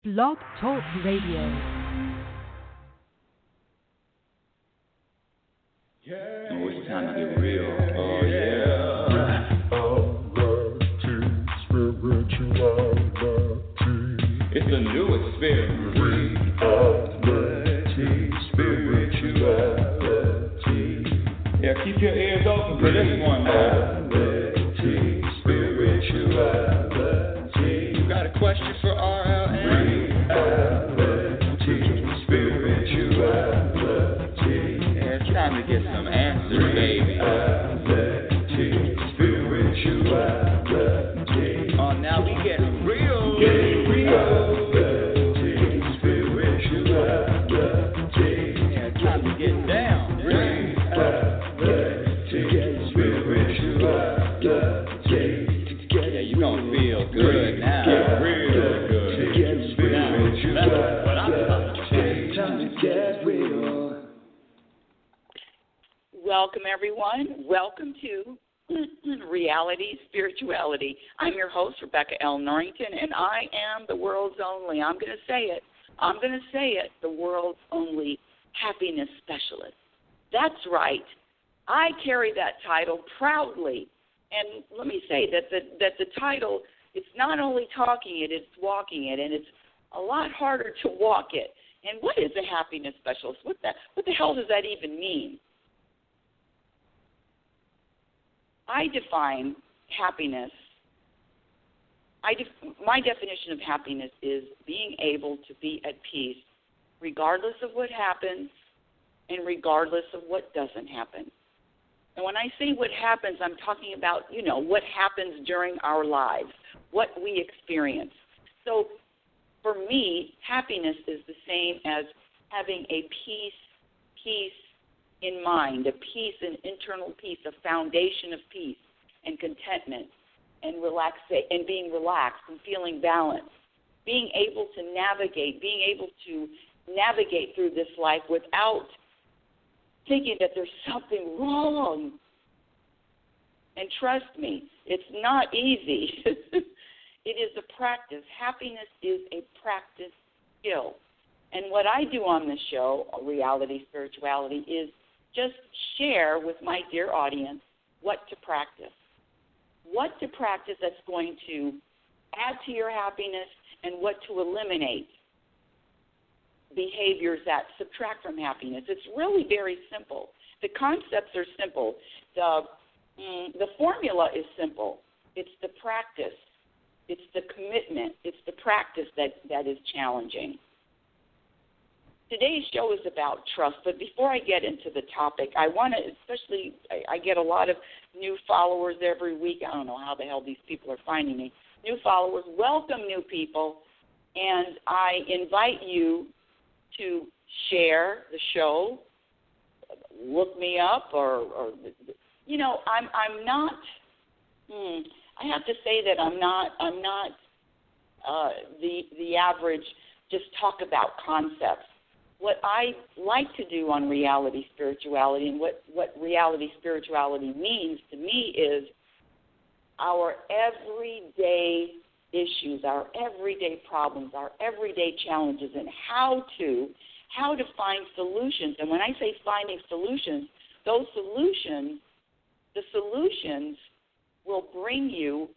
Blog Talk Radio. Oh, it's time to get real. Oh, yeah. It's a new experience. Reality, spirituality. Yeah, keep your ears open for this one now. Reality, spirituality. You got a question for RLN? Reality, spirituality. Yeah, it's time to get some answers, baby. Reality, spirituality. Oh, now we get real. Reality, spirituality. Yeah, it's time to get down. Reality, spirituality. Yeah, you gonna feel good now. Real good. Now, that's what I'm talking about. Time to get real. Welcome, everyone. Welcome to Reality Spirituality. I'm your host, Rebecca L. Norrington, and I am the world's only, I'm going to say it, the world's only happiness specialist. That's right. I carry that title proudly. And let me say that the title, it's not only talking it, it's walking it, and it's a lot harder to walk it. And what is a happiness specialist? What the hell does that even mean? I define happiness. My definition of happiness is being able to be at peace regardless of what happens and regardless of what doesn't happen. And when I say what happens, I'm talking about, what happens during our lives, what we experience. So for me, happiness is the same as having a peace in mind, a peace, an internal peace, a foundation of peace and contentment and and being relaxed and feeling balanced, being able to navigate through this life without thinking that there's something wrong. And trust me, it's not easy. It is a practice. Happiness is a practice skill. And what I do on the show, Reality Spirituality, is just share with my dear audience what to practice. What to practice that's going to add to your happiness and what to eliminate behaviors that subtract from happiness. It's really very simple. The concepts are simple. The formula is simple. It's the practice. It's the commitment. It's the practice that is challenging. Today's show is about trust, but before I get into the topic, I want to, I get a lot of new followers every week. I don't know how the hell these people are finding me. New followers, welcome new people, and I invite you to share the show, look me up, or I'm not. I have to say that I'm not the average. Just talk about concepts. What I like to do on Reality Spirituality and what Reality Spirituality means to me is our everyday issues, our everyday problems, our everyday challenges, and how to find solutions. And when I say finding solutions, the solutions will bring you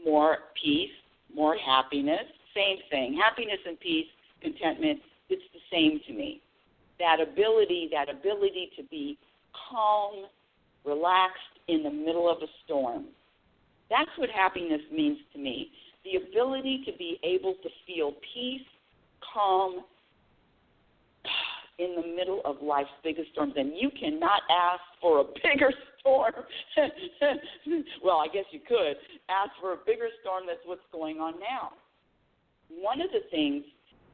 more peace, more happiness. Same thing. Happiness and peace, contentment. It's the same to me. That ability to be calm, relaxed in the middle of a storm. That's what happiness means to me. The ability to be able to feel peace, calm in the middle of life's biggest storms. And you cannot ask for a bigger storm. Well, I guess you could ask for a bigger storm. That's what's going on now. One of the things,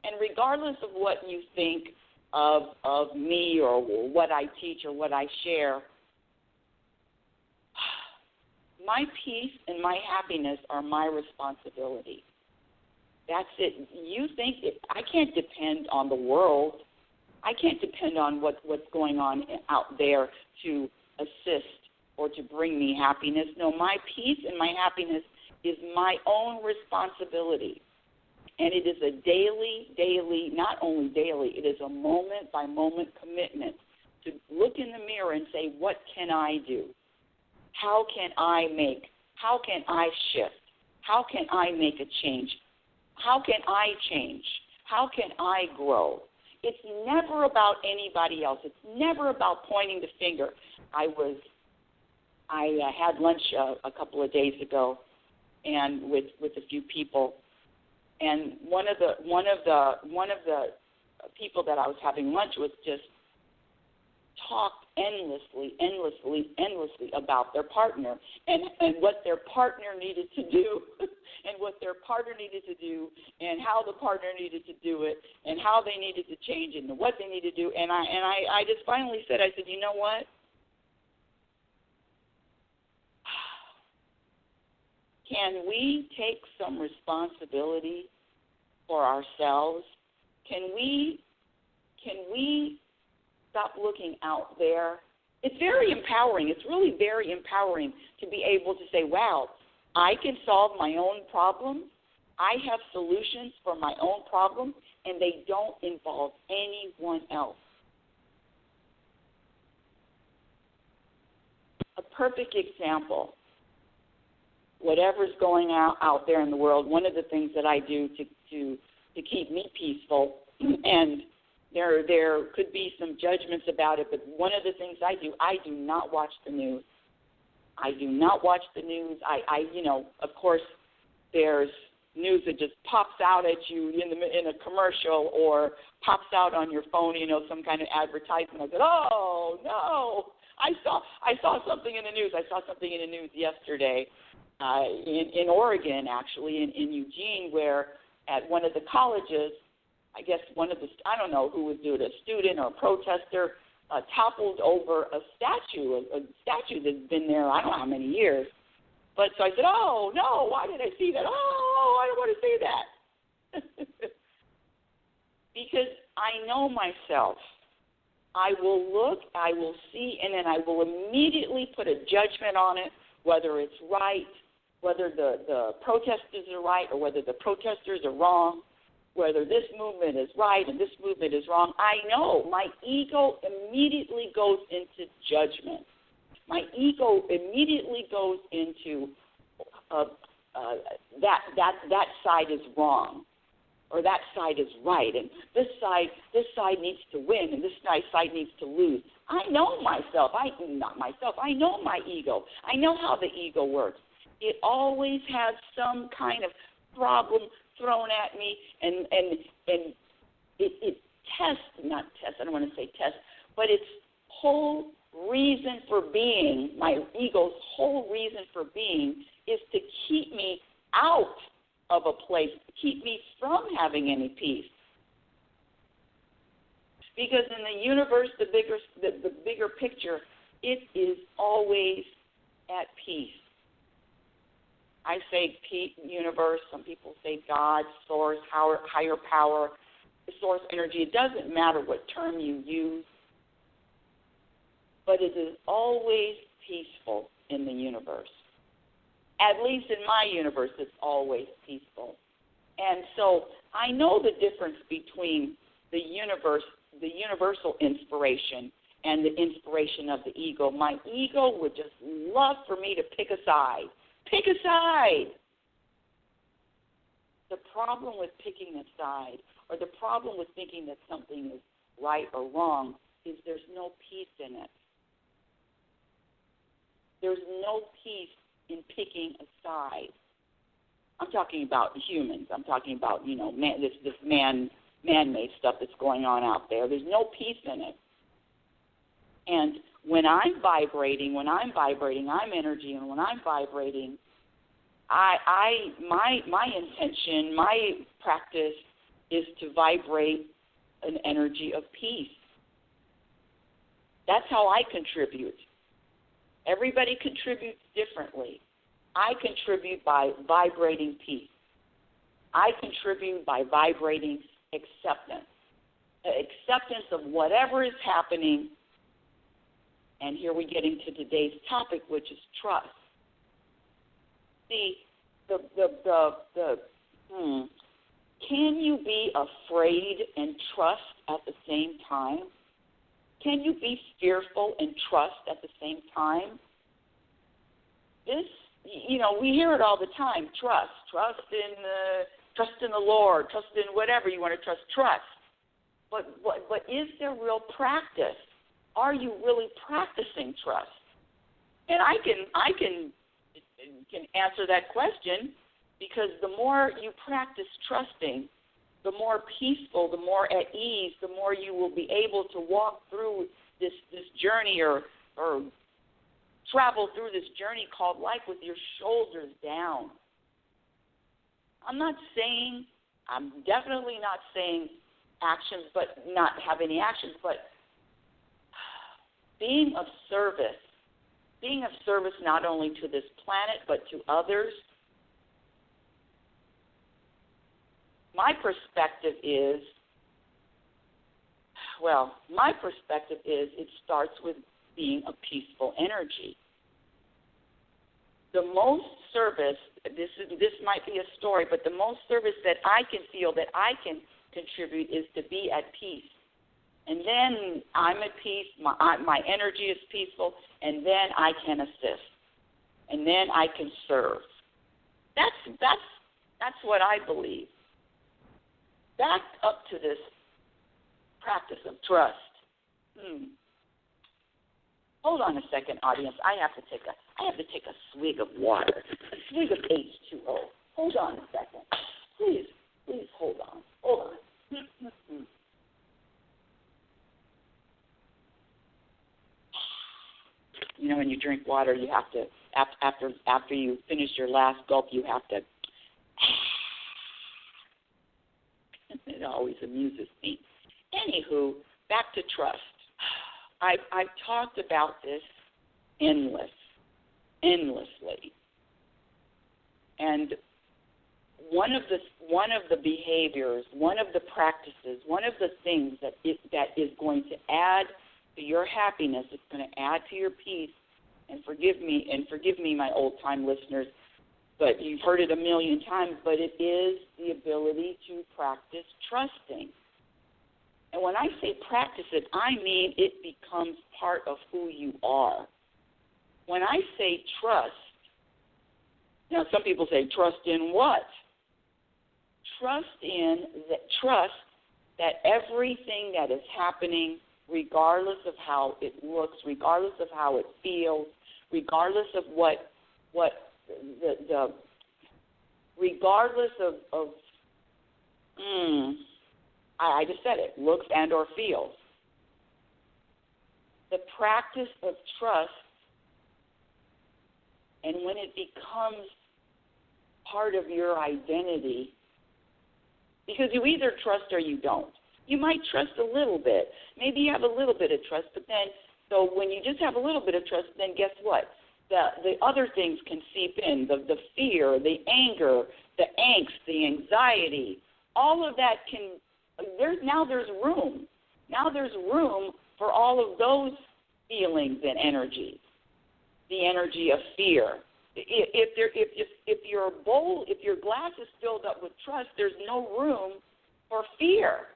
and regardless of what you think of me or what I teach or what I share, my peace and my happiness are my responsibility. That's it. You think I can't depend on the world. I can't depend on what's going on out there to assist or to bring me happiness. No, my peace and my happiness is my own responsibility. And it is a daily, not only daily, it is a moment-by-moment commitment to look in the mirror and say, what can I do? How can I shift? How can I make a change? How can I change? How can I grow? It's never about anybody else. It's never about pointing the finger. I had lunch a couple of days ago, and with a few people, and one of the people that I was having lunch with just talked endlessly about their partner and what their partner needed to do and what their partner needed to do and how the partner needed to do it and how they needed to change it and what they needed to do. And I just finally said, you know what? Can we take some responsibility for ourselves? Can we stop looking out there? It's very empowering. It's really very empowering to be able to say, wow, I can solve my own problems. I have solutions for my own problems, and they don't involve anyone else. A perfect example. Whatever's going out there in the world, one of the things that I do to keep me peaceful, and there could be some judgments about it, but one of the things I do not watch the news. I do not watch the news. I of course, there's news that just pops out at you in a commercial or pops out on your phone, some kind of advertisement. I said, oh, no, I saw something in the news. I saw something in the news yesterday. In Oregon, actually, in Eugene, where at one of the colleges, I guess I don't know who was doing it, a student or a protester, toppled over a statue that's been there I don't know how many years. But so I said, oh, no, why did I see that? Oh, I don't want to see that. Because I know myself. I will look, I will see, and then I will immediately put a judgment on it, whether it's right, whether the protesters are right or whether the protesters are wrong, whether this movement is right and this movement is wrong. I know my ego immediately goes into judgment. My ego immediately goes into that side is wrong or that side is right, and this side needs to win and this side needs to lose. I know myself. I know my ego. I know how the ego works. It always has some kind of problem thrown at me, and it tests, not test, I don't want to say test, but its whole reason for being, my ego's whole reason for being is to keep me out of a place, to keep me from having any peace. Because in the universe, the bigger picture, it is always at peace. I say universe, some people say God, source, higher power, source energy. It doesn't matter what term you use, but it is always peaceful in the universe. At least in my universe, it's always peaceful. And so I know the difference between the universe, the universal inspiration, and the inspiration of the ego. My ego would just love for me to pick a side. Pick a side. The problem with picking a side, or the problem with thinking that something is right or wrong, is there's no peace in it. There's no peace in picking a side. I'm talking about humans. I'm talking about, this man-made stuff that's going on out there. There's no peace in it. And when I'm vibrating, I'm energy, and when I'm vibrating, my intention, my practice is to vibrate an energy of peace. That's how I contribute. Everybody contributes differently. I contribute by vibrating peace. I contribute by vibrating acceptance. Acceptance of whatever is happening. And here we get into today's topic, which is trust. See, can you be afraid and trust at the same time? Can you be fearful and trust at the same time? This, we hear it all the time. Trust in the Lord, trust in whatever you want to trust. But is there real practice? Are you really practicing trust? And I can answer that question, because the more you practice trusting, the more peaceful, the more at ease, the more you will be able to walk through this journey or travel through this journey called life with your shoulders down. I'm definitely not saying actions, but not have any actions, but being of service not only to this planet but to others. My perspective is it starts with being a peaceful energy. The most service, this might be a story, but the most service that I can feel that I can contribute is to be at peace. And then I'm at peace, my energy is peaceful, and then I can assist. And then I can serve. That's what I believe. Back up to this practice of trust. Hold on a second, audience. I have to take a swig of water, a swig of H2O. Hold on a second. Please hold on. When you drink water, you have to, after you finish your last gulp, you have to. It always amuses me. Anywho, back to trust. I've talked about this endlessly. And one of the behaviors, one of the practices, one of the things that is going to add to your happiness, it's going to add to your peace. And forgive me, my old-time listeners, but you've heard it a million times, but it is the ability to practice trusting. And when I say practice it, I mean it becomes part of who you are. When I say trust, some people say trust in what? Trust that everything that is happening, regardless of how it looks, regardless of how it feels, regardless of regardless of I just said it, looks and or feels. The practice of trust, and when it becomes part of your identity, because you either trust or you don't. You might trust a little bit. Maybe you have a little bit of trust, but then, so when you just have a little bit of trust, then guess what? The other things can seep in, the fear, the anger, the angst, the anxiety, all of that can, there's room. Now there's room for all of those feelings and energies, the energy of fear. If your glass is filled up with trust, there's no room for fear.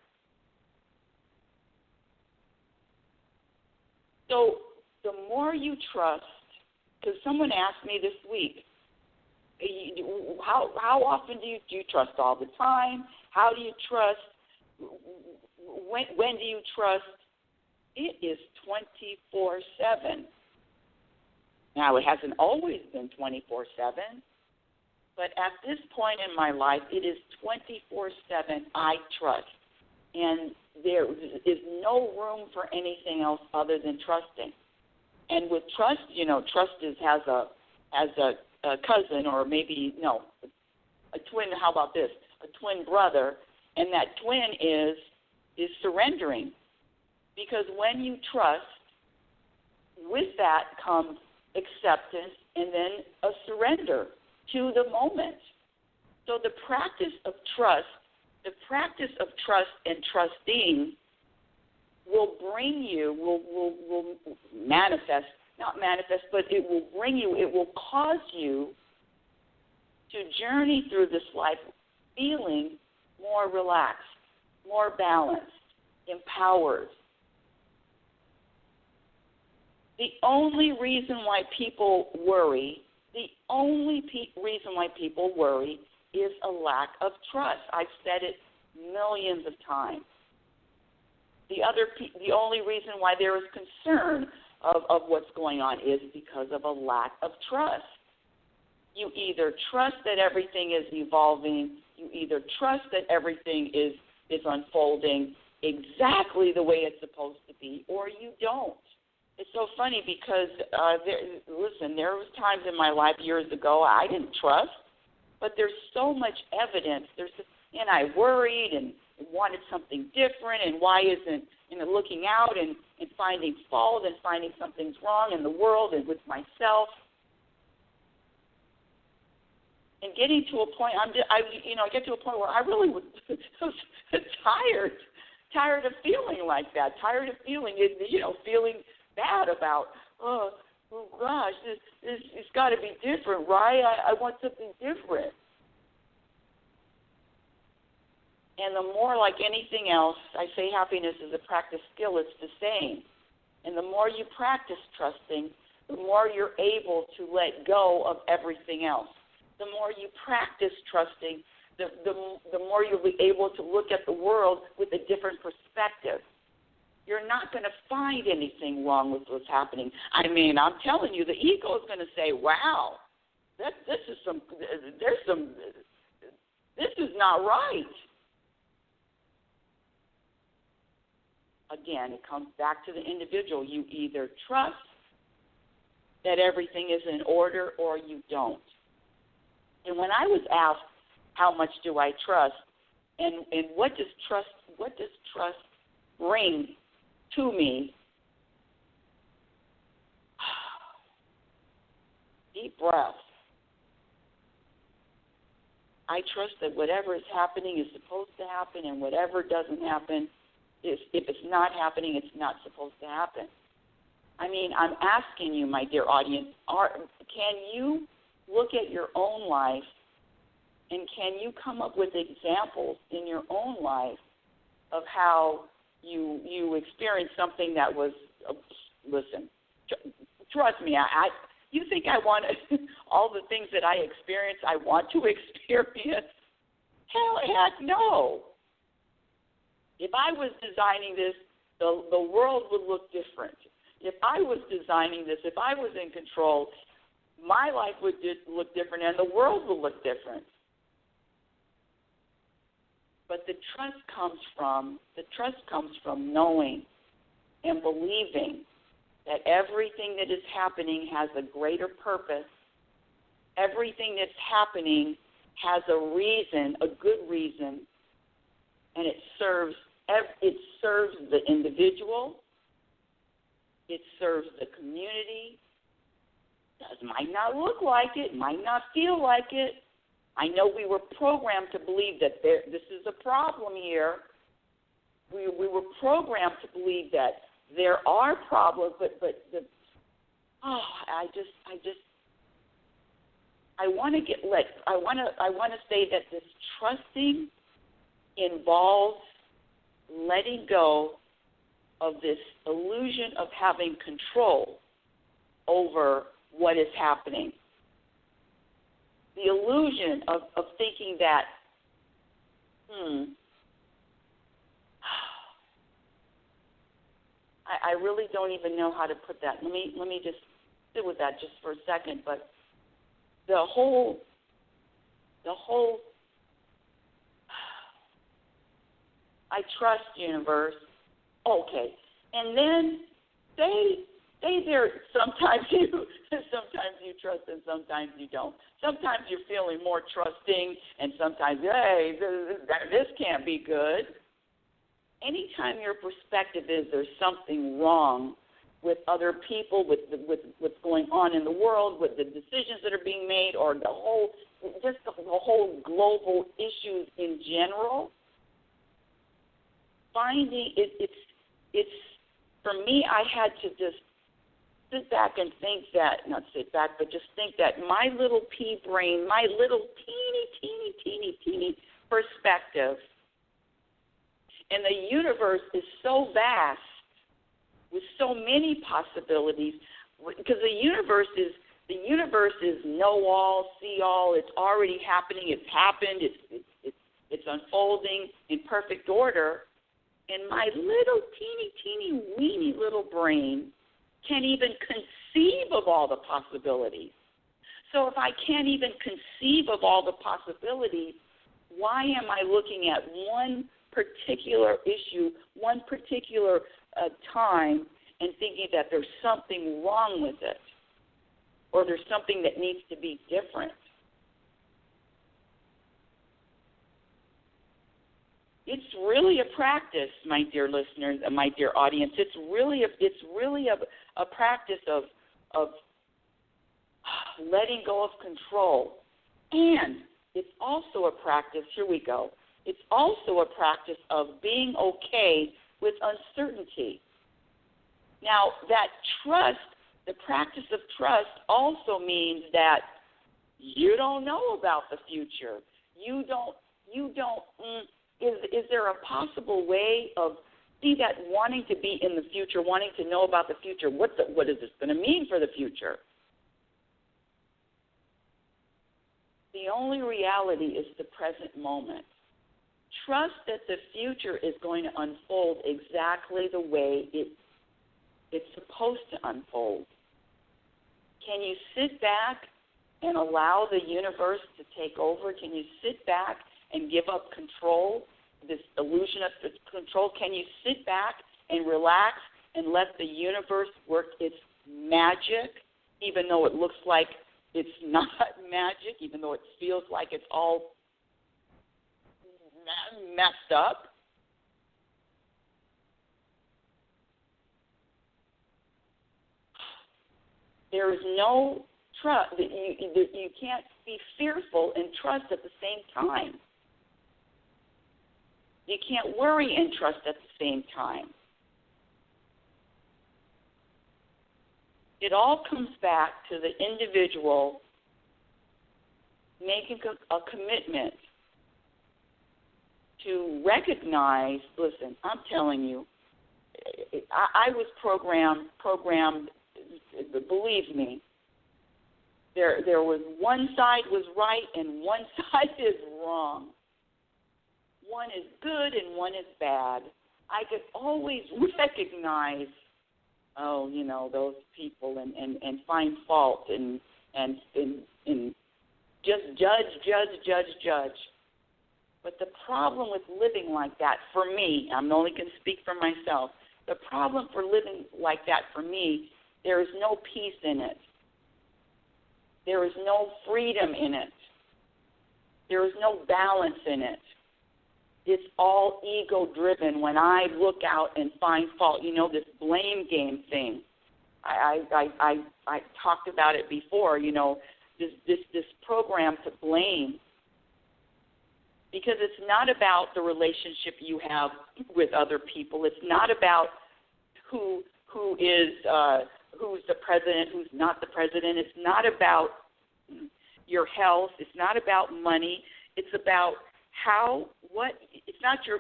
So the more you trust, because someone asked me this week, how often do you trust all the time? How do you trust? When do you trust? It is 24/7. Now, it hasn't always been 24/7, but at this point in my life, it is 24/7 I trust. And there is no room for anything else other than trusting. And with trust, trust has a cousin, or maybe, a twin. How about this? A twin brother. And that twin is surrendering. Because when you trust, with that comes acceptance and then a surrender to the moment. So the practice of trust and trusting will bring you, will manifest, not manifest, but it will cause you to journey through this life feeling more relaxed, more balanced, empowered. The only reason why people worry, is a lack of trust. I've said it millions of times. The only reason why there is concern of what's going on is because of a lack of trust. You either trust that everything is evolving, you either trust that everything is unfolding exactly the way it's supposed to be, or you don't. It's so funny because, there was times in my life years ago I didn't trust, but there's so much evidence. And I worried and wanted something different, and why isn't, looking out and finding fault and finding something's wrong in the world and with myself. And getting to a point, I get to a point where I really was tired of feeling like that, tired of feeling bad about, oh gosh, it's got to be different, right? I want something different. And the more, like anything else, I say happiness is a practice skill, it's the same. And the more you practice trusting, the more you're able to let go of everything else. The more you practice trusting, the more you'll be able to look at the world with a different perspective. You're not going to find anything wrong with what's happening. I mean, I'm telling you, the ego is going to say, wow, this is not right. Again, it comes back to the individual. You either trust that everything is in order or you don't. And when I was asked how much do I trust and what does trust bring to me, deep breath. I trust that whatever is happening is supposed to happen, and whatever doesn't happen, if it's not happening, it's not supposed to happen. I mean, I'm asking you, my dear audience, can you look at your own life and can you come up with examples in your own life of how you experienced something that was, listen, trust me, you think I want all the things that I experience, I want to experience? Heck no. If I was designing this, the world would look different. If I was designing this, if I was in control, my life would look different and the world would look different. But the trust comes from knowing and believing that everything that is happening has a greater purpose. Everything that's happening has a reason, a good reason, and it serves the individual, it serves the community. It might not look like it, might not feel like it. I know we were programmed to believe that this is a problem here. We were programmed to believe that there are problems, but I want to say that this trusting involves letting go of this illusion of having control over what is happening. The illusion of thinking that, I really don't even know how to put that. Let me just sit with that just for a second. But the whole I trust universe. Okay, and then stay there. Sometimes you trust and sometimes you don't. Sometimes you're feeling more trusting, and sometimes, hey, this can't be good. Anytime your perspective is there's something wrong with other people, with what's going on in the world, with the decisions that are being made, or the whole global issues in general, finding it's for me, I had to just sit back and think that, not sit back, but just think that my little pea brain, my little teeny perspective. And the universe is so vast with so many possibilities, because the universe is know all, see all. It's already happening. It's happened. It's unfolding in perfect order. And my little teeny weeny little brain can't even conceive of all the possibilities. So if I can't even conceive of all the possibilities, why am I looking at one particular issue, one particular time, and thinking that there's something wrong with it, or there's something that needs to be different? It's really a practice, my dear listeners and my dear audience. It's really a practice of letting go of control. And it's also a practice, here we go, it's also a practice of being okay with uncertainty. Now, that trust, the practice of trust also means that you don't know about the future. Is there a possible way of, see, that wanting to be in the future, wanting to know about the future, what is this going to mean for the future? The only reality is the present moment. Trust that the future is going to unfold exactly the way it's supposed to unfold. Can you sit back and allow the universe to take over? Can you sit back and give up control, this illusion of control? Can you sit back and relax and let the universe work its magic, even though it looks like it's not magic, even though it feels like it's all messed up? There is no trust. You can't be fearful and trust at the same time. You can't worry and trust at the same time. It all comes back to the individual making a commitment to recognize, listen, I'm telling you, I was programmed, believe me, there was one side was right and one side is wrong. One is good and one is bad. I could always recognize, those people and find fault and just judge. But the problem with living like that, for me, I'm only going to speak for myself, the problem for living like that for me, there is no peace in it. There is no freedom in it. There is no balance in it. It's all ego-driven. When I look out and find fault, this blame game thing. I talked about it before. This program to blame, because it's not about the relationship you have with other people. It's not about who's the president, who's not the president. It's not about your health. It's not about money. It's about it's not your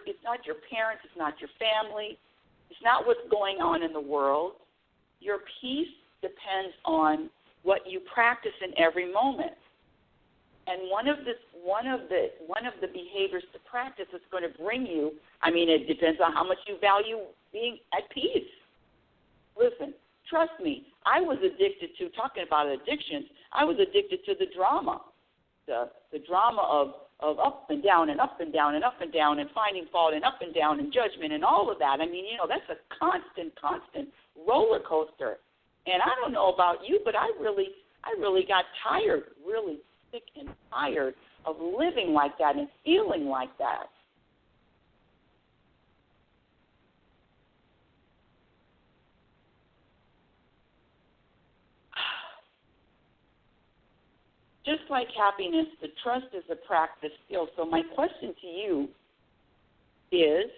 parents, it's not your family, it's not what's going on in the world. Your peace depends on what you practice in every moment. And one of the behaviors to practice is going to bring you, it depends on how much you value being at peace. Listen, trust me, I was addicted to, talking about addictions, I was addicted to the drama. The drama of up and down and up and down and up and down and finding fault and up and down and judgment and all of that. That's a constant roller coaster. And I don't know about you, but I really got tired, really sick and tired of living like that and feeling like that. Just like happiness, the trust is a practice skill. So my question to you is,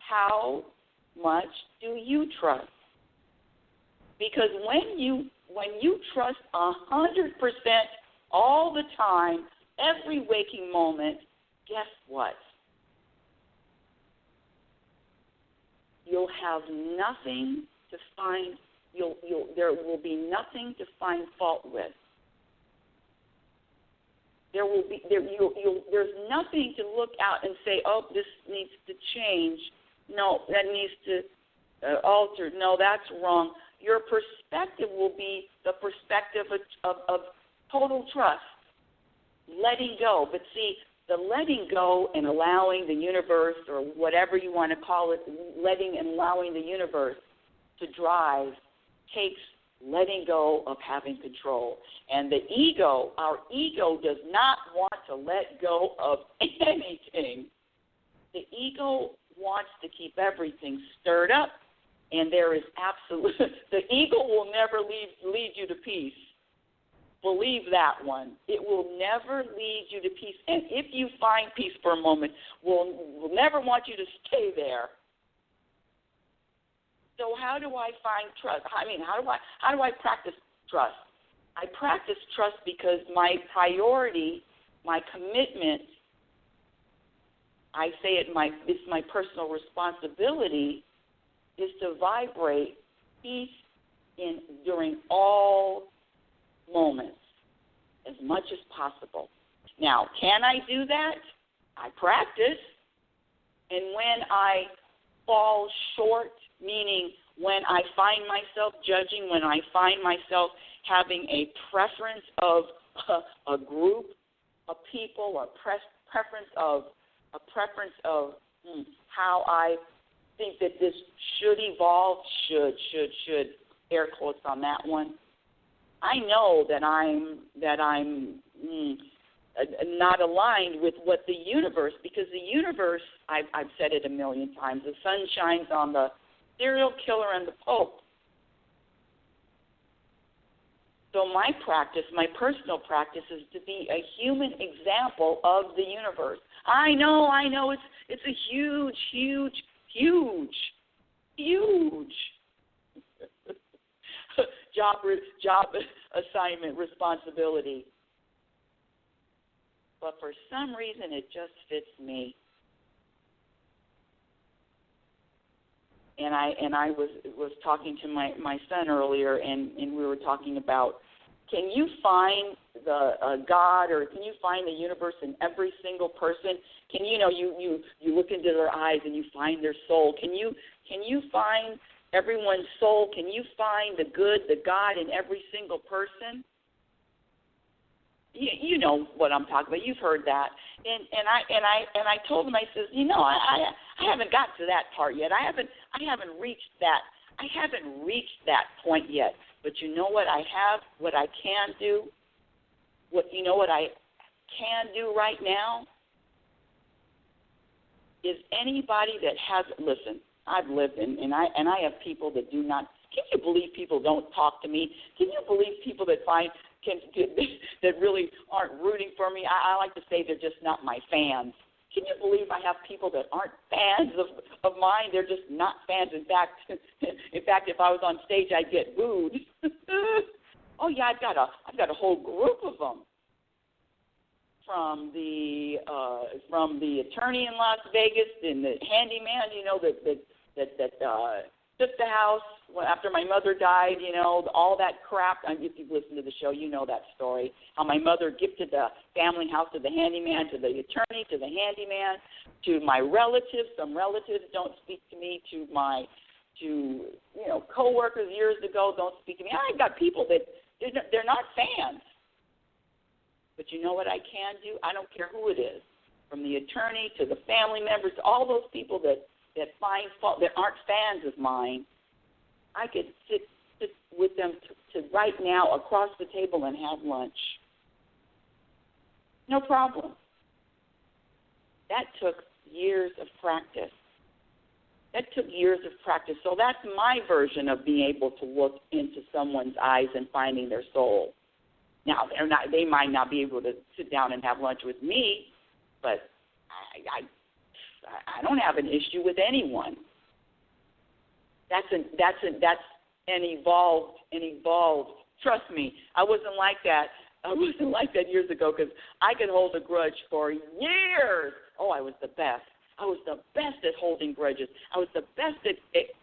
how much do you trust? Because when you trust 100% all the time, every waking moment, guess what? You'll have nothing to find. There will be nothing to find fault with. There's nothing to look out and say, oh, this needs to change. No, that needs to alter. No, that's wrong. Your perspective will be the perspective of total trust, letting go. But see, the letting go and allowing the universe, or whatever you want to call it, letting and allowing the universe to drive takes letting go of having control. And the ego, our ego does not want to let go of anything. The ego wants to keep everything stirred up, and there is the ego will never lead you to peace. Believe that one. It will never lead you to peace. And if you find peace for a moment, we'll never want you to stay there. So how do I find trust? I mean, how do I practice trust? I practice trust because my priority, my commitment, I say it's my personal responsibility, is to vibrate peace during all moments as much as possible. Now, can I do that? I practice. And when I fall short, meaning when I find myself judging, when I find myself having a preference of a group of people, a preference of how I think that this should evolve, should, air quotes on that one. I know that I'm not aligned with what the universe, because the universe, I've said it a million times, the sun shines on the serial killer and the Pope. So my practice, my personal practice, is to be a human example of the universe. I know, it's a huge job assignment, responsibility. But for some reason, it just fits me. And I was talking to my son earlier, and we were talking about, can you find the God, or can you find the universe in every single person? Can you look into their eyes and you find their soul? Can you find everyone's soul? Can you find the good, the God in every single person? You know what I'm talking about. You've heard that. And I told him, I says, I haven't got to that part yet. I haven't reached that. I haven't reached that point yet. But you know what I have, what I can do? What I can do right now is anybody that has, listen, I've lived and I have people that do not. Can you believe people don't talk to me? Can you believe people that that really aren't rooting for me? I like to say they're just not my fans. Can you believe I have people that aren't fans of mine? They're just not fans. In fact, if I was on stage, I'd get booed. Oh yeah, I've got a whole group of them. From the attorney in Las Vegas and the handyman, that took the house after my mother died, all that crap. If you've listened to the show, you know that story, how my mother gifted the family house to the handyman, to the attorney, to the handyman, to my relatives. Some relatives don't speak to me, to coworkers years ago don't speak to me. I've got people that they're not fans. But you know what I can do? I don't care who it is, from the attorney to the family members, to all those people that find fault, that aren't fans of mine. I could sit with them to right now across the table and have lunch. No problem. That took years of practice. So that's my version of being able to look into someone's eyes and finding their soul. Now, they might not be able to sit down and have lunch with me, but I don't have an issue with anyone. That's an evolved. Trust me, I wasn't like that I wasn't like that years ago because I could hold a grudge for years. Oh, I was the best. I was the best at holding grudges. I was the best at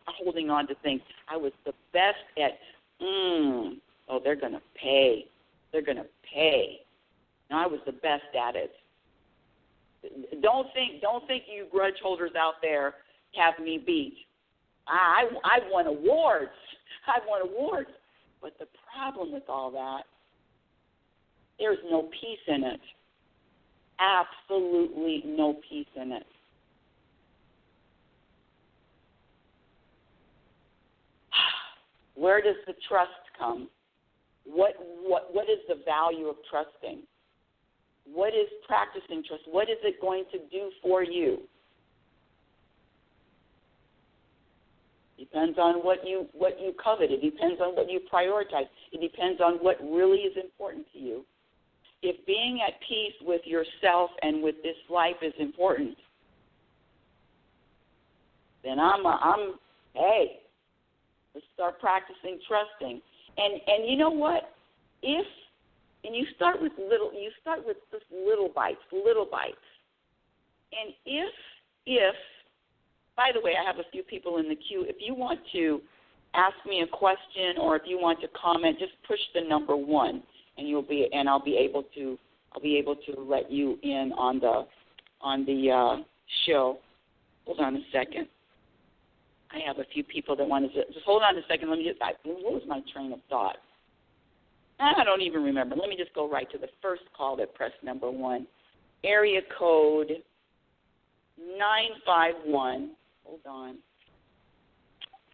holding on to things. I was the best at, oh, they're going to pay. They're going to pay. No, I was the best at it. Don't think you grudge holders out there have me beat. I've won awards. But the problem with all that, there's no peace in it. Absolutely no peace in it. Where does the trust come? What is the value of trusting? What is practicing trust? What is it going to do for you? Depends on what you covet. It depends on what you prioritize. It depends on what really is important to you. If being at peace with yourself and with this life is important, then hey, let's start practicing trusting. And you know what? You start with just little bites. And if by the way, I have a few people in the queue. If you want to ask me a question or if you want to comment, just push the number 1, and I'll be able to let you in on the show. Hold on a second. I have a few people that want to just hold on a second. Let me what was my train of thought? I don't even remember. Let me just go right to the first call that pressed number 1. Area code 951. Hold on.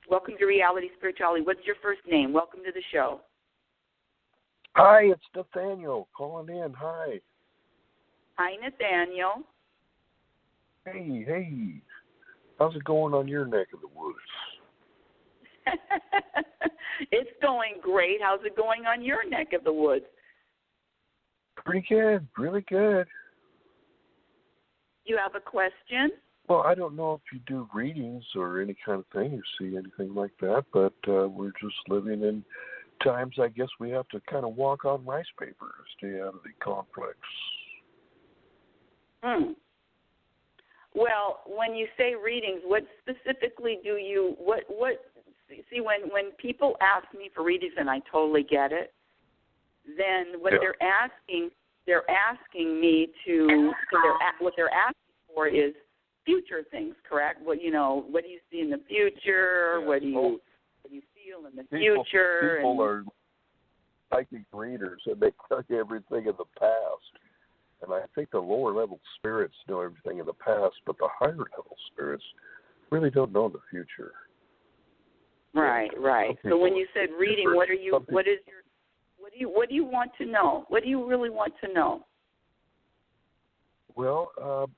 Welcome to Reality Spirituality. What's your first name? Welcome to the show. Hi, it's Nathaniel calling in. Hi. Hi, Nathaniel. Hey. How's it going on your neck of the woods? It's going great. How's it going on your neck of the woods? Pretty good. Really good. You have a question? Well, I don't know if you do readings or any kind of thing, or see anything like that, but we're just living in times, I guess, we have to kind of walk on rice paper to stay out of the complex. Well, when you say readings, what specifically do you, see, when people ask me for readings, and I totally get it, then what they're asking me to, what they're asking for is future things, correct? What do you see in the future? Yeah. What do you feel in the future? People are psychic readers, and they tell you everything in the past. And I think the lower level spirits know everything in the past, but the higher level spirits really don't know the future. Right. So when you said reading, what do you want to know? What do you really want to know? Well,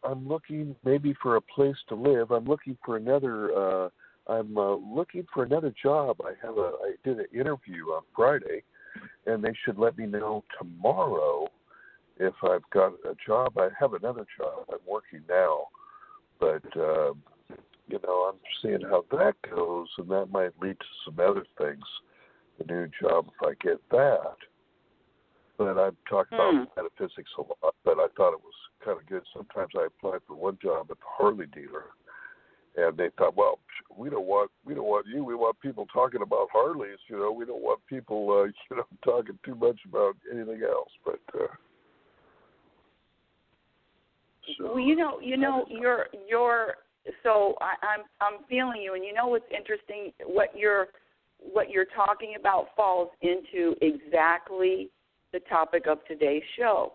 I'm looking maybe for a place to live. I'm looking for another. Looking for another job. I did an interview on Friday, and they should let me know tomorrow if I've got a job. I have another job. I'm working now, but I'm seeing how that goes, and that might lead to some other things. The new job, if I get that. But I've talked about metaphysics a lot, but I thought it was kind of good. Sometimes I applied for one job at the Harley dealer, and they thought, well, we don't want you. We want people talking about Harleys. We don't want people, talking too much about anything else. But well, you're. So I'm feeling you, and what's interesting. What you're talking about falls into exactly the topic of today's show,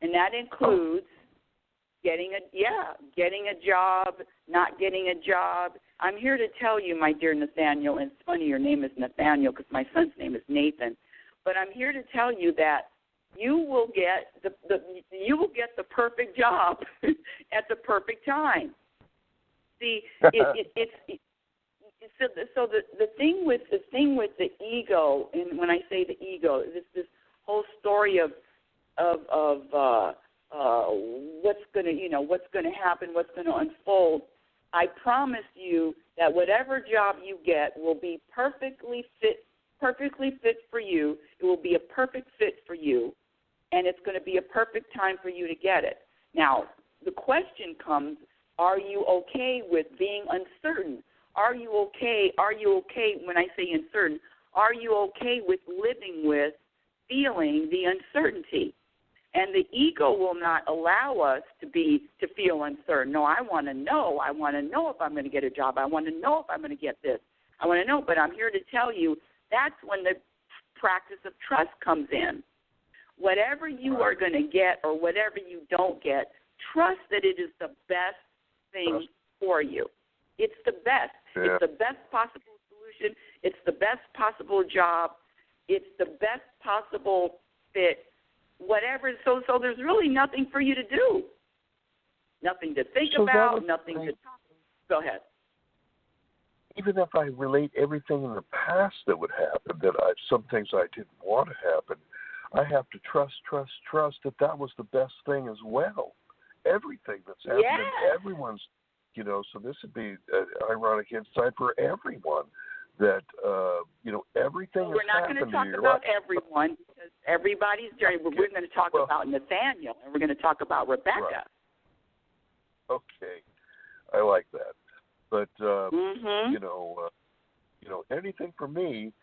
and that includes getting a job, not getting a job. I'm here to tell you, my dear Nathaniel, and it's funny your name is Nathaniel because my son's name is Nathan, but I'm here to tell you that you will get the perfect job at the perfect time. See, so the thing with the ego, and when I say the ego, this whole story of what's going to happen, what's going to unfold. I promise you that whatever job you get will be perfectly fit for you. It will be a perfect fit for you and it's going to be a perfect time for you to get it. Now, the question comes, are you okay with being uncertain? Are you okay when I say uncertain? Are you okay with living with feeling the uncertainty? And the ego will not allow us to feel uncertain. No, I want to know. I want to know if I'm going to get a job. I want to know if I'm going to get this. I want to know, but I'm here to tell you that's when the practice of trust comes in. Whatever you are going to get or whatever you don't get, trust that it is the best thing for you. It's the best. Yeah. It's the best possible solution. It's the best possible job. It's the best possible fit. Whatever. So there's really nothing for you to do. Nothing to think about. Nothing to talk about. Go ahead. Even if I relate everything in the past that would happen, some things I didn't want to happen, I have to trust that was the best thing as well. Everything that's happening, everyone's, so this would be an ironic insight for everyone that, everything we're not going to talk about everyone because everybody's journey. Okay. We're going to talk about Nathaniel, and we're going to talk about Rebecca. Right. Okay. I like that. But, anything for me,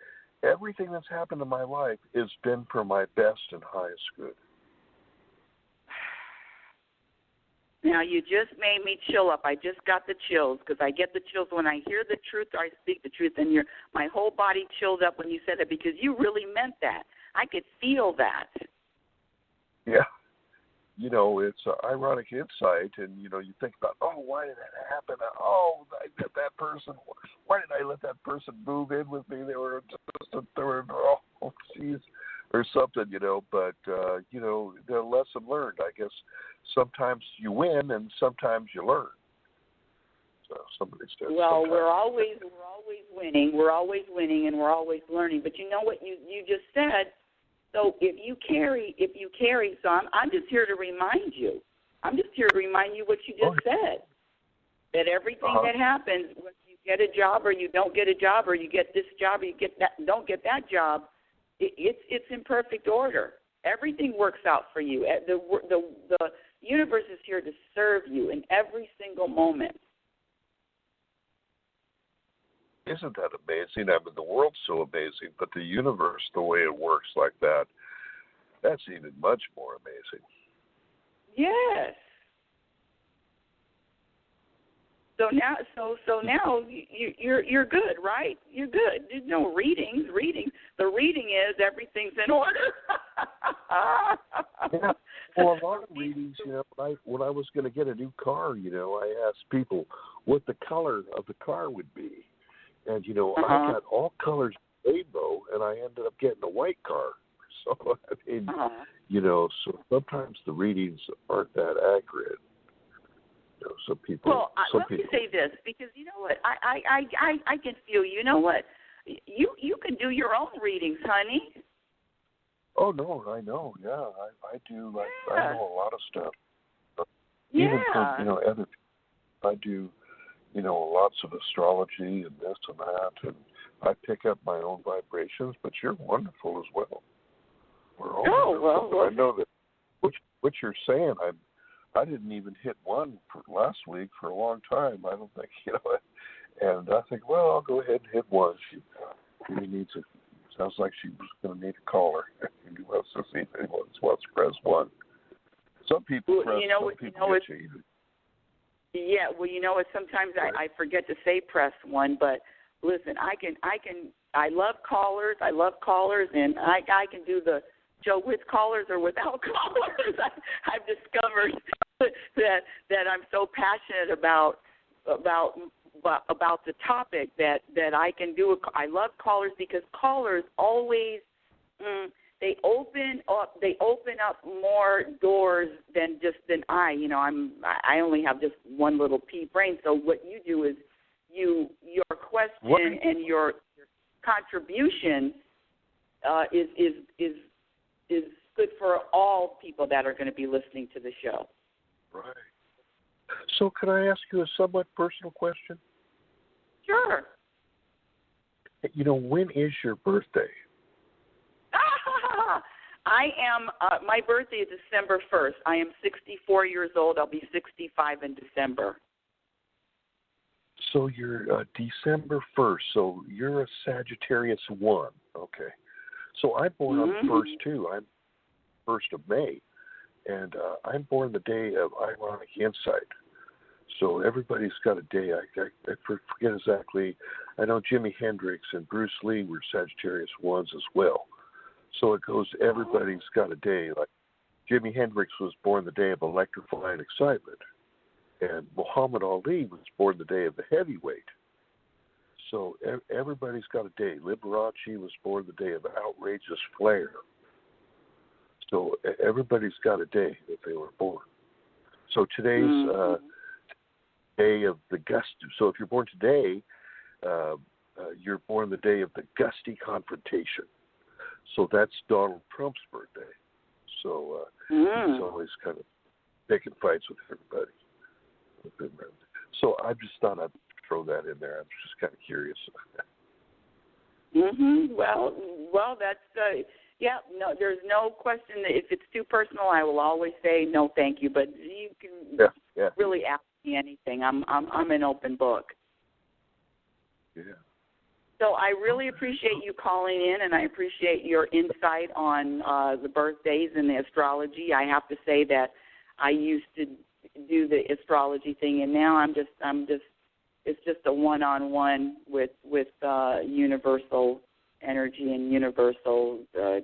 everything that's happened in my life has been for my best and highest good. Now, you just made me chill up. I just got the chills because I get the chills when I hear the truth or I speak the truth, and my whole body chilled up when you said it because you really meant that. I could feel that. Yeah. It's an ironic insight, and, you think about, why did that happen? That person, why did I let that person move in with me? They were or something, but, the lesson learned, I guess, sometimes you win and sometimes you learn. So somebody said. Well, we're always winning. We're always winning, and we're always learning. But you know what you just said. So if you carry, so I'm just here to remind you. I'm just here to remind you what you just said. That everything that happens, when you get a job or you don't get a job, or you get this job or you don't get that job, it's in perfect order. Everything works out for you. The universe is here to serve you in every single moment. Isn't that amazing? I mean, the world's so amazing, but the universe, the way it works like that, that's even much more amazing. Yes. So now you're good, right? You're good. There's no readings. The reading is everything's in order. Yeah. Well, a lot of readings, when I was going to get a new car, I asked people what the color of the car would be. And, I got all colors rainbow, and I ended up getting a white car. So, I mean, so sometimes the readings aren't that accurate. Some people. Well, let me say this, because you know what, I can feel. You know what, you can do your own readings, honey. Oh no, I know. Yeah, I do. I know a lot of stuff. Even for other people, I do. Lots of astrology and this and that, and I pick up my own vibrations. But you're wonderful as well. We're all wonderful. Well, I know that what you're saying. I didn't even hit one for last week for a long time. I don't think, and I think, well, I'll go ahead and hit one. She needs sounds like she was going to need a caller. Who wants to see anyone wants to press one? Some people press, some people get you. Yeah, well, sometimes I forget to say press one, but listen, I love callers, and I can do the show with callers or without callers. I've discovered that I'm so passionate about the topic that I can do. I love callers because callers always they open up more doors than I. I only have just one little pea brain. So what you do is your question and your contribution is good for all people that are going to be listening to the show. Right. So can I ask you a somewhat personal question? Sure. When is your birthday? I am, my birthday is December 1st. I am 64 years old. I'll be 65 in December. So you're December 1st. So you're a Sagittarius 1. Okay. So I'm born on the 1st, too. I'm 1st of May. And I'm born the day of ironic insight. So everybody's got a day. I forget exactly. I know Jimi Hendrix and Bruce Lee were Sagittarius 1s as well. So it goes, everybody's got a day. Like Jimi Hendrix was born the day of electrifying excitement. And Muhammad Ali was born the day of the heavyweight. So everybody's got a day. Liberace was born the day of outrageous flair. So everybody's got a day that they were born. So today's day of the gusty. So if you're born today, you're born the day of the gusty confrontation. So that's Donald Trump's birthday. So he's always kind of picking fights with everybody. So I just thought I'd throw that in there. I'm just kind of curious. Well, that's no. There's no question that if it's too personal, I will always say no, thank you. But you can really ask me anything. I'm an open book. Yeah. So I really appreciate you calling in, and I appreciate your insight on the birthdays and the astrology. I have to say that I used to do the astrology thing, and now I'm just it's just a one-on-one with universal energy and universal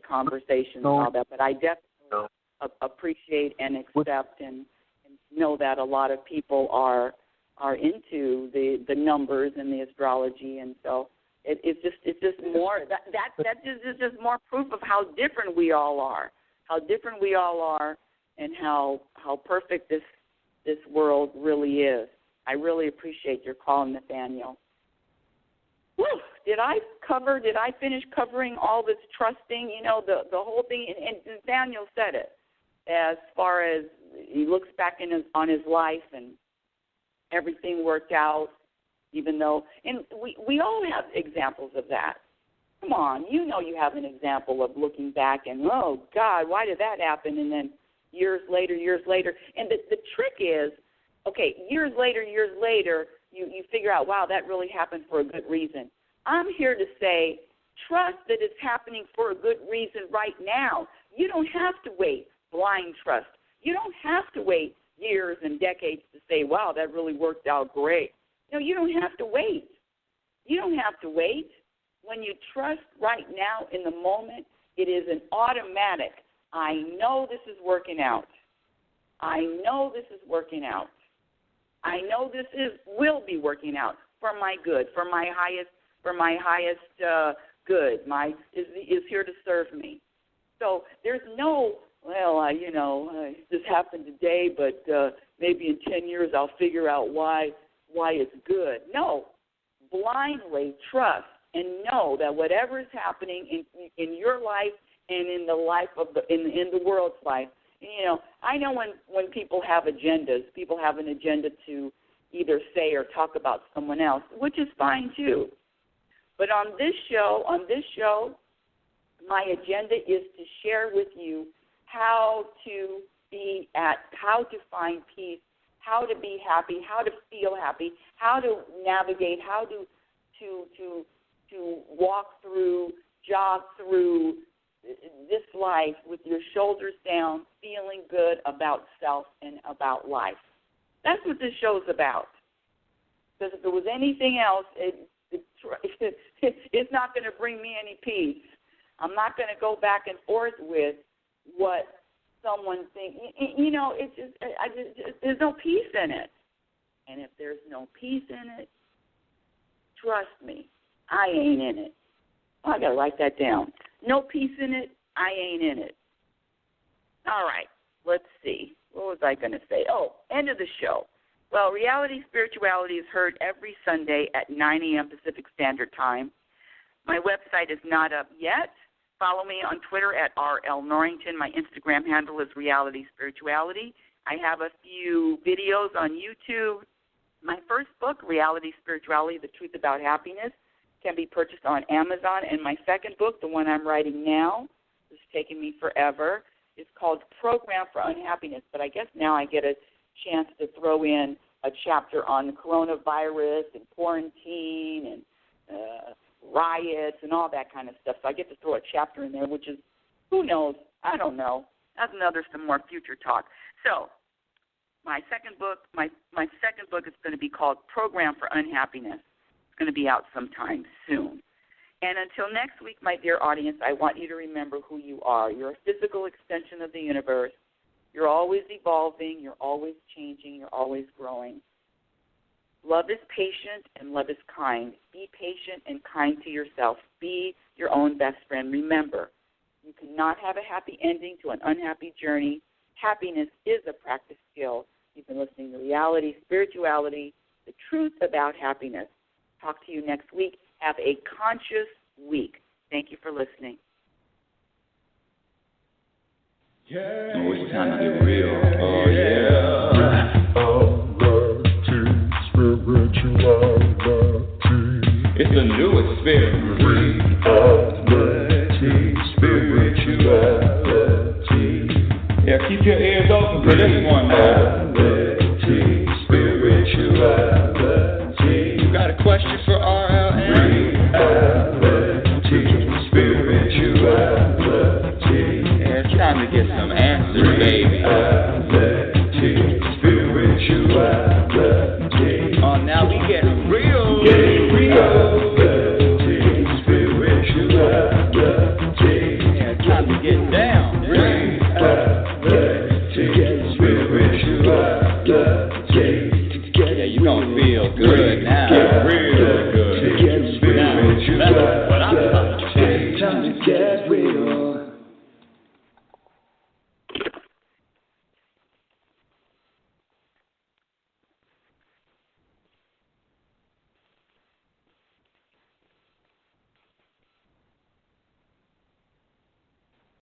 conversation and all that. But I definitely appreciate and accept and know that a lot of people are into the numbers and the astrology, and so it's just more that is just more proof of how different we all are, and how perfect this world really is. I really appreciate your call, Nathaniel. Whew, did I finish covering all this trusting? You know, the whole thing, and Nathaniel said it, as far as he looks back on his life and everything worked out, even though, and we all have examples of that. Come on, you know you have an example of looking back and, oh, God, why did that happen? And then years later. And the trick is, okay, years later, you figure out, wow, that really happened for a good reason. I'm here to say, trust that it's happening for a good reason right now. You don't have to wait, blind trust. You don't have to wait years and decades to say, wow, that really worked out great. No, you don't have to wait. When you trust right now in the moment, it is an automatic. I know this is working out. I know this will be working out for my good, for my highest good. Is here to serve me. So there's no, this happened today, but maybe in 10 years I'll figure out why it's good. No, blindly trust and know that whatever is happening in your life and in the life of in the world's life. You know, I know when people have agendas, people have an agenda to either say or talk about someone else, which is fine too. But on this show, my agenda is to share with you how to find peace, how to be happy, how to feel happy, how to navigate, how to walk through, jog through this life with your shoulders down, feeling good about self and about life. That's what this show's about. Because if it was anything else, it's not going to bring me any peace. I'm not going to go back and forth with what someone thinks. You know, it's just there's no peace in it. And if there's no peace in it, trust me, I ain't in it. Oh, I got to write that down. No peace in it, I ain't in it. All right, let's see. What was I going to say? Oh, end of the show. Well, Reality Spirituality is heard every Sunday at 9 a.m. Pacific Standard Time. My website is not up yet. Follow me on Twitter at RL Norrington. My Instagram handle is Reality Spirituality. I have a few videos on YouTube. My first book, Reality Spirituality, The Truth About Happiness, can be purchased on Amazon. And my second book, the one I'm writing now, The taken me forever. It's called Program for Unhappiness, but I guess now I get a chance to throw in a chapter on the coronavirus and quarantine and riots and all that kind of stuff. So I get to throw a chapter in there, which is, who knows? I don't know. That's some more future talk. So my second book is going to be called Program for Unhappiness. It's going to be out sometime soon. And until next week, my dear audience, I want you to remember who you are. You're a physical extension of the universe. You're always evolving. You're always changing. You're always growing. Love is patient and love is kind. Be patient and kind to yourself. Be your own best friend. Remember, you cannot have a happy ending to an unhappy journey. Happiness is a practice skill. You've been listening to Reality Spirituality, the truth about happiness. Talk to you next week. Have a conscious week. Thank you for listening. Oh, it's time to get real. Oh, yeah. It's a new experience. Reality Spirituality. Yeah, keep your ears open for this one now. Reality Spirituality. You got a question for